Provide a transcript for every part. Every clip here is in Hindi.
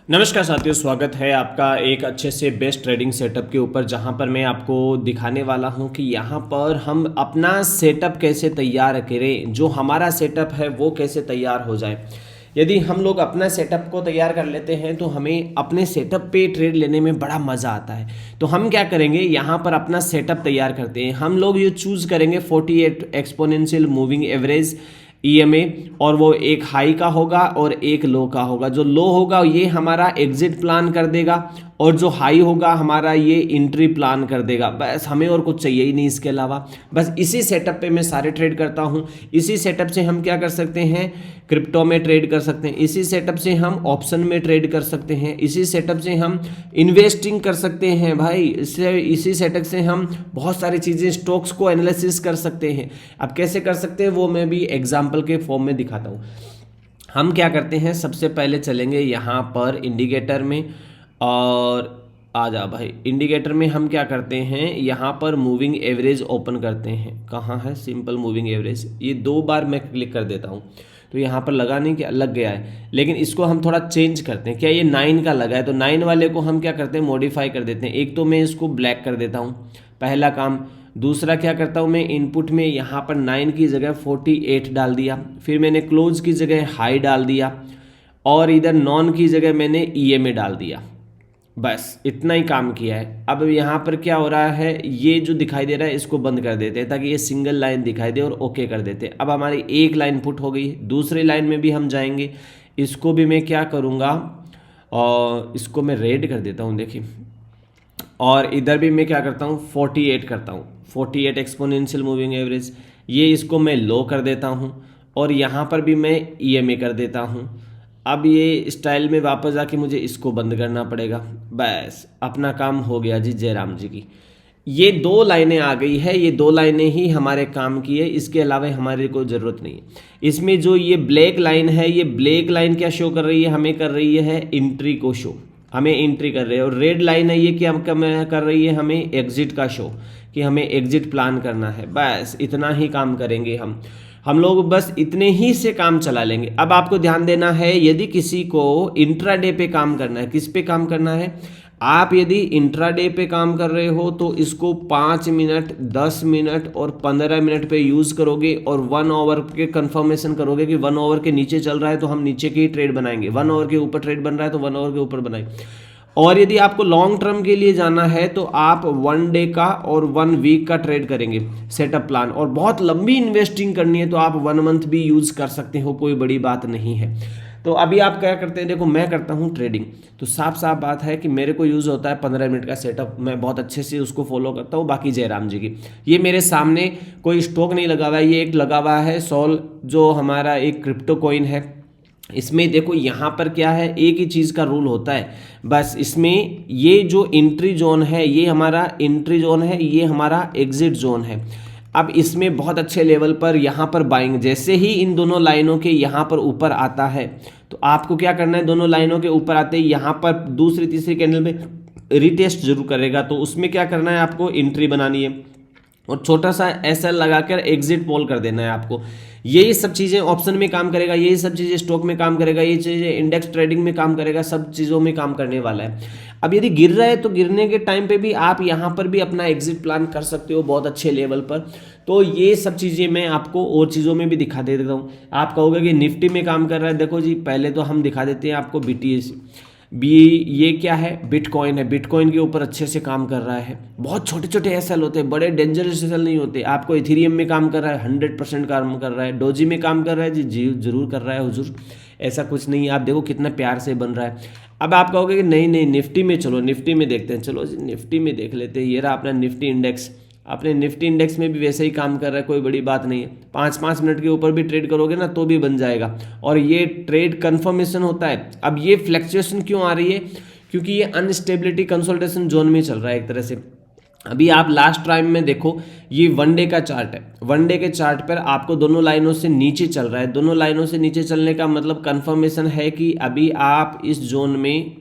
नमस्कार साथियों, स्वागत है आपका एक अच्छे से बेस्ट ट्रेडिंग सेटअप के ऊपर, जहां पर मैं आपको दिखाने वाला हूं कि यहां पर हम अपना सेटअप कैसे तैयार करें, जो हमारा सेटअप है वो कैसे तैयार हो जाए। यदि हम लोग अपना सेटअप को तैयार कर लेते हैं तो हमें अपने सेटअप पे ट्रेड लेने में बड़ा मज़ा आता है। तो हम क्या करेंगे, यहाँ पर अपना सेटअप तैयार करते हैं। हम लोग ये चूज़ करेंगे 48 एक्सपोनेंशियल मूविंग एवरेज ईएमए, और वो एक हाई का होगा और एक लो का होगा। जो लो होगा ये हमारा एग्जिट प्लान कर देगा और जो हाई होगा हमारा ये एंट्री प्लान कर देगा। बस हमें और कुछ चाहिए ही नहीं इसके अलावा। बस इसी सेटअप पे मैं सारे ट्रेड करता हूँ। इसी सेटअप से हम क्या कर सकते हैं, क्रिप्टो में ट्रेड कर सकते हैं। इसी सेटअप से हम ऑप्शन में ट्रेड कर सकते हैं। इसी सेटअप से हम इन्वेस्टिंग कर सकते हैं भाई। इसी सेटअप से हम बहुत सारी चीज़ें, स्टॉक्स को एनालिसिस कर सकते हैं। अब कैसे कर सकते हैं वो मैं भी एग्जाम्पल के फॉर्म में दिखाता हूँ। हम क्या करते हैं, सबसे पहले चलेंगे यहाँ पर इंडिकेटर में, और आ जा भाई। इंडिकेटर में हम क्या करते हैं, यहाँ पर मूविंग एवरेज ओपन करते हैं। कहाँ है सिंपल मूविंग एवरेज, ये 2 बार मैं क्लिक कर देता हूँ तो यहाँ पर लगा नहीं, क्या लग गया है, लेकिन इसको हम थोड़ा चेंज करते हैं। क्या ये 9 का लगा है तो 9 वाले को हम क्या करते हैं, मॉडिफाई कर देते हैं। एक तो मैं इसको ब्लैक कर देता हूँ, पहला काम। दूसरा क्या करता हूँ मैं, इनपुट में यहाँ पर 9 की जगह 48 डाल दिया। फिर मैंने क्लोज की जगह हाई डाल दिया, और इधर नॉन की जगह मैंने ईएमए डाल दिया। बस इतना ही काम किया है। अब यहाँ पर क्या हो रहा है, ये जो दिखाई दे रहा है इसको बंद कर देते हैं ताकि ये सिंगल लाइन दिखाई दे, और ओके कर देते हैं। अब हमारी एक लाइन पुट हो गई। दूसरी लाइन में भी हम जाएंगे, इसको भी मैं क्या करूँगा, और इसको मैं रेड कर देता हूँ, देखिए। और इधर भी मैं क्या करता हूँ, 48 करता हूँ, 48 एक्सपोनेंशियल मूविंग एवरेज। ये इसको मैं लो कर देता हूँ, और यहाँ पर भी मैं ईएमए कर देता हूँ। अब ये स्टाइल में वापस आके मुझे इसको बंद करना पड़ेगा। बस अपना काम हो गया जी, जयराम जी की। ये 2 लाइनें आ गई है, ये 2 लाइनें ही हमारे काम की है, इसके अलावा हमारे को ज़रूरत नहीं है। इसमें जो ये ब्लैक लाइन है, ये ब्लैक लाइन क्या शो कर रही है, हमें कर रही है एंट्री को शो, हमें एंट्री कर रहे हैं। और रेड लाइन है, ये क्या कर रही है, हमें एग्जिट का शो, कि हमें एग्जिट प्लान करना है। बस इतना ही काम करेंगे हम लोग, बस इतने ही से काम चला लेंगे। अब आपको ध्यान देना है, यदि किसी को इंट्राडे पे काम करना है, किस पे काम करना है, आप यदि इंट्राडे पे काम कर रहे हो तो इसको 5 मिनट, 10 मिनट और 15 मिनट पे यूज़ करोगे, और 1 आवर के कंफर्मेशन करोगे कि 1 आवर के नीचे चल रहा है तो हम नीचे की ट्रेड बनाएंगे, 1 आवर के ऊपर ट्रेड बन रहा है तो 1 आवर के ऊपर बनाएंगे। और यदि आपको लॉन्ग टर्म के लिए जाना है तो आप 1 डे का और 1 वीक का ट्रेड करेंगे सेटअप प्लान। और बहुत लंबी इन्वेस्टिंग करनी है तो आप 1 मंथ भी यूज़ कर सकते हो, कोई बड़ी बात नहीं है। तो अभी आप क्या करते हैं, देखो मैं करता हूँ ट्रेडिंग, तो साफ साफ बात है कि मेरे को यूज़ होता है 15 मिनट का सेटअप, मैं बहुत अच्छे से उसको फॉलो करता हूँ। बाकी जयराम जी की, ये मेरे सामने कोई स्टॉक नहीं लगा हुआ है, ये एक लगा हुआ है सोल, जो हमारा एक क्रिप्टो कॉइन है। इसमें देखो यहाँ पर क्या है, एक ही चीज़ का रूल होता है बस। इसमें ये जो एंट्री जोन है ये हमारा एंट्री जोन है, ये हमारा एग्जिट जोन है। अब इसमें बहुत अच्छे लेवल पर यहाँ पर बाइंग, जैसे ही इन दोनों लाइनों के यहाँ पर ऊपर आता है तो आपको क्या करना है, दोनों लाइनों के ऊपर आते ही यहाँ पर दूसरी तीसरी कैंडल में रिटेस्ट जरूर करेगा, तो उसमें क्या करना है, आपको एंट्री बनानी है और छोटा सा एसएल लगाकर एग्जिट पोल कर देना है आपको। यही सब चीज़ें ऑप्शन में काम करेगा, यही सब चीज़ें स्टॉक में काम करेगा, ये चीज़ें इंडेक्स ट्रेडिंग में काम करेगा, सब चीज़ों में काम करने वाला है। अब यदि गिर रहा है तो गिरने के टाइम पे भी आप यहाँ पर भी अपना एग्जिट प्लान कर सकते हो बहुत अच्छे लेवल पर। तो ये सब चीज़ें मैं आपको और चीज़ों में भी दिखा देता हूँ। आप कहोगे कि निफ्टी में काम कर रहा है, देखो जी पहले तो हम दिखा देते हैं आपको बीटीएस भी। ये क्या है, बिटकॉइन है, बिटकॉइन के ऊपर अच्छे से काम कर रहा है। बहुत छोटे छोटे एसएल होते हैं, बड़े डेंजरस एसएल नहीं होते। आपको इथेरियम में काम कर रहा है, 100% काम कर रहा है। डोजी में काम कर रहा है जी जरूर कर रहा है हुजूर, ऐसा कुछ नहीं है। आप देखो कितना प्यार से बन रहा है। अब आप कहोगे कि नहीं नहीं निफ्टी में चलो, निफ्टी में देखते हैं, चलो जी निफ्टी में देख लेते हैं। ये रहा अपना निफ्टी इंडेक्स, अपने निफ्टी इंडेक्स में भी वैसे ही काम कर रहा है, कोई बड़ी बात नहीं है। 5-5 मिनट के ऊपर भी ट्रेड करोगे ना तो भी बन जाएगा, और ये ट्रेड कंफर्मेशन होता है। अब ये फ्लक्चुएशन क्यों आ रही है, क्योंकि ये अनस्टेबिलिटी कंसोलिडेशन जोन में चल रहा है एक तरह से। अभी आप लास्ट टाइम में देखो, ये 1 डे का चार्ट है, 1 डे के चार्ट पर आपको दोनों लाइनों से नीचे चल रहा है। दोनों लाइनों से नीचे चलने का मतलब कंफर्मेशन है कि अभी आप इस जोन में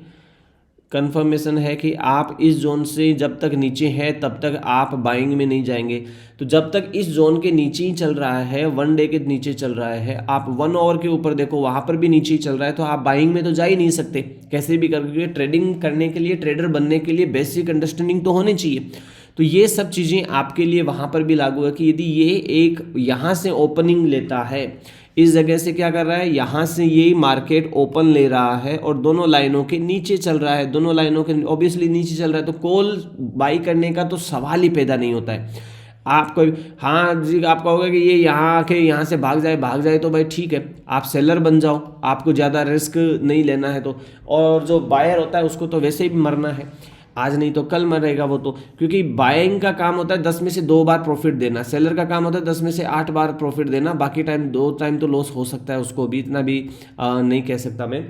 कंफर्मेशन है कि आप इस जोन से जब तक नीचे है तब तक आप बाइंग में नहीं जाएंगे। तो जब तक इस जोन के नीचे ही चल रहा है, 1 डे के नीचे चल रहा है, आप 1 आवर के ऊपर देखो वहाँ पर भी नीचे ही चल रहा है, तो आप बाइंग में तो जा ही नहीं सकते कैसे भी करके। ट्रेडिंग करने के लिए, ट्रेडर बनने के लिए बेसिक अंडरस्टैंडिंग तो होनी चाहिए। तो ये सब चीज़ें आपके लिए वहाँ पर भी लागू है कि यदि ये एक यहाँ से ओपनिंग लेता है, इस जगह से क्या कर रहा है, यहाँ से ये मार्केट ओपन ले रहा है और दोनों लाइनों के नीचे चल रहा है, दोनों लाइनों के ऑब्वियसली नीचे चल रहा है, तो कॉल बाई करने का तो सवाल ही पैदा नहीं होता है। आपको हाँ जी, आप कहोगे कि ये यहाँ आके यहाँ से भाग जाए तो भाई ठीक है, आप सेलर बन जाओ, आपको ज़्यादा रिस्क नहीं लेना है तो। और जो बायर होता है उसको तो वैसे ही मरना है, आज नहीं तो कल मरेगा वो तो, क्योंकि बाइंग का काम होता है 10 में से 2 बार प्रॉफिट देना, सेलर का काम होता है 10 में से 8 बार प्रॉफिट देना, बाकी टाइम 2 टाइम तो लॉस हो सकता है उसको भी, इतना भी नहीं कह सकता मैं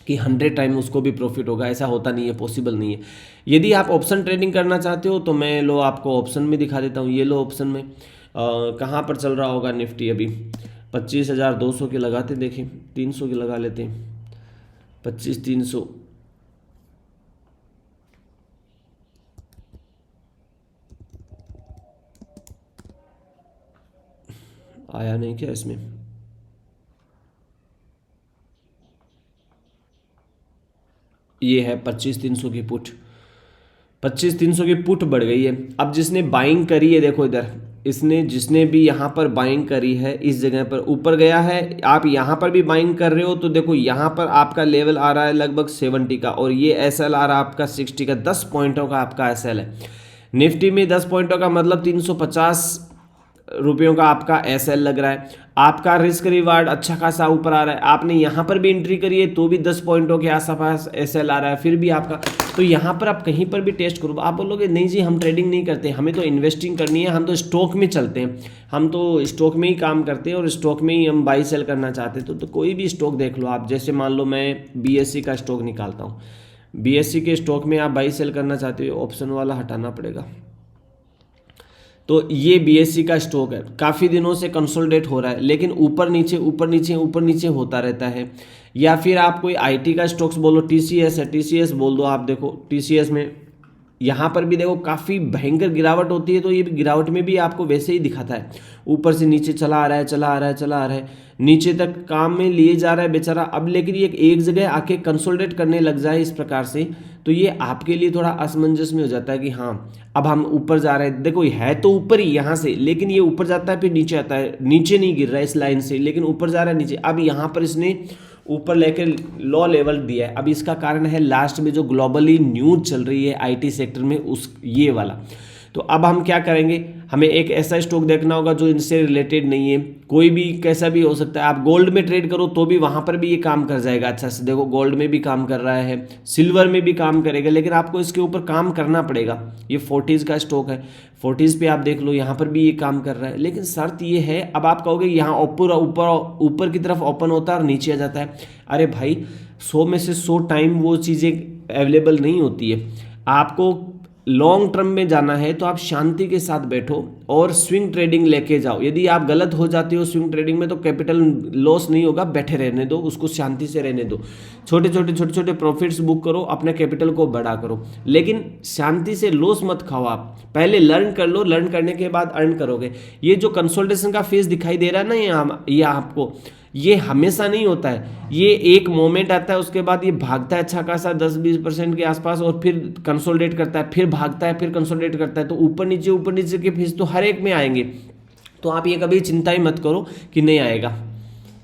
कि 100 टाइम उसको भी प्रॉफिट होगा, ऐसा होता नहीं है, पॉसिबल नहीं है। यदि आप ऑप्शन ट्रेडिंग करना चाहते हो तो मैं लो आपको ऑप्शन में दिखा देता हूँ। ये लो ऑप्शन में कहाँ पर चल रहा होगा निफ्टी, अभी 25,200 के लगाते, देखें 300 के लगा लेते हैं, 25,300 आया नहीं क्या इसमें, ये है 25,300 की पुट, 25,300 की पुट बढ़ गई है। अब जिसने बाइंग करी है देखो इधर, इसने जिसने भी यहाँ पर बाइंग करी है इस जगह पर ऊपर गया है, आप यहाँ पर भी बाइंग कर रहे हो तो देखो यहाँ पर आपका लेवल आ रहा है लगभग 70 का, और ये एसएल आ रहा है आपका 60 का, 10 पॉइंटों का आपका एसएल है। निफ्टी में 10 पॉइंटों का मतलब 350 रुपयों का आपका एसएल लग रहा है, आपका रिस्क रिवार्ड अच्छा खासा ऊपर आ रहा है। आपने यहाँ पर भी एंट्री करी है तो भी 10 पॉइंटों के आसपास एसएल आ रहा है, फिर भी आपका, तो यहाँ पर आप कहीं पर भी टेस्ट करो, आप बोलोगे नहीं जी हम ट्रेडिंग नहीं करते, हमें तो इन्वेस्टिंग करनी है, हम तो स्टॉक में चलते हैं, हम तो स्टॉक में ही काम करते हैं और स्टॉक में ही हम बाई सेल करना चाहते हैं। तो कोई भी स्टॉक देख लो आप, जैसे मान लो मैं बीएससी का स्टॉक निकालता हूँ, बीएससी के स्टॉक में आप बाई सेल करना चाहते हो, ऑप्शन वाला हटाना पड़ेगा। तो ये बीएससी का स्टॉक है, काफ़ी दिनों से कंसोलिडेट हो रहा है, लेकिन ऊपर नीचे ऊपर नीचे ऊपर नीचे होता रहता है। या फिर आप कोई आईटी का स्टॉक्स बोलो, टीसीएस है, टीसीएस बोल दो, आप देखो टीसीएस में यहाँ पर भी देखो काफ़ी भयंकर गिरावट होती है, तो ये गिरावट में भी आपको वैसे ही दिखाता है, ऊपर से नीचे चला आ रहा है, चला आ रहा है, चला आ रहा है, नीचे तक काम में लिए जा रहा है बेचारा। अब लेकिन ये एक जगह आके कंसोलिडेट करने लग जाए इस प्रकार से, तो ये आपके लिए थोड़ा असमंजस में हो जाता है कि हाँ अब हम ऊपर जा रहे हैं। देखो है तो ऊपर ही यहाँ से, लेकिन ये ऊपर जाता है फिर नीचे आता है, नीचे नहीं गिर रहा है इस लाइन से, लेकिन ऊपर जा रहा है नीचे। अब यहाँ पर इसने ऊपर लेकर लो लेवल दिया है, अब इसका कारण है लास्ट में जो ग्लोबली न्यूज चल रही है आईटी सेक्टर में, उस ये वाला। तो अब हम क्या करेंगे, हमें एक ऐसा स्टॉक देखना होगा जो इनसे रिलेटेड नहीं है, कोई भी कैसा भी हो सकता है। आप गोल्ड में ट्रेड करो तो भी वहाँ पर भी ये काम कर जाएगा अच्छा से, देखो गोल्ड में भी काम कर रहा है, सिल्वर में भी काम करेगा, लेकिन आपको इसके ऊपर काम करना पड़ेगा। ये 40s का स्टॉक है, 40s पे आप देख लो यहाँ पर भी ये काम कर रहा है, लेकिन शर्त ये है, अब आप कहोगे यहाँ ऊपर ऊपर ऊपर की तरफ ओपन होता है और नीचे आ जाता है। अरे भाई 100 में से 100 टाइम वो चीज़ें अवेलेबल नहीं होती है। आपको लॉन्ग टर्म में जाना है तो आप शांति के साथ बैठो और स्विंग ट्रेडिंग लेके जाओ। यदि आप गलत हो जाते हो स्विंग ट्रेडिंग में तो कैपिटल लॉस नहीं होगा, बैठे रहने दो, उसको शांति से रहने दो, छोटे छोटे प्रॉफिट्स बुक करो, अपने कैपिटल को बड़ा करो, लेकिन शांति से लॉस मत खाओ। आप पहले लर्न कर लो, लर्न करने के बाद अर्न करोगे। ये जो कंसोलिडेशन का फेज दिखाई दे रहा है ना ये आपको, ये हमेशा नहीं होता है, ये एक मोमेंट आता है, उसके बाद ये भागता है अच्छा खासा 10-20% के आसपास और फिर कंसोलिडेट करता है, फिर भागता है, फिर कंसोलिडेट करता है। तो ऊपर नीचे के फेज तो हर एक में आएंगे, तो आप ये कभी चिंता ही मत करो कि नहीं आएगा।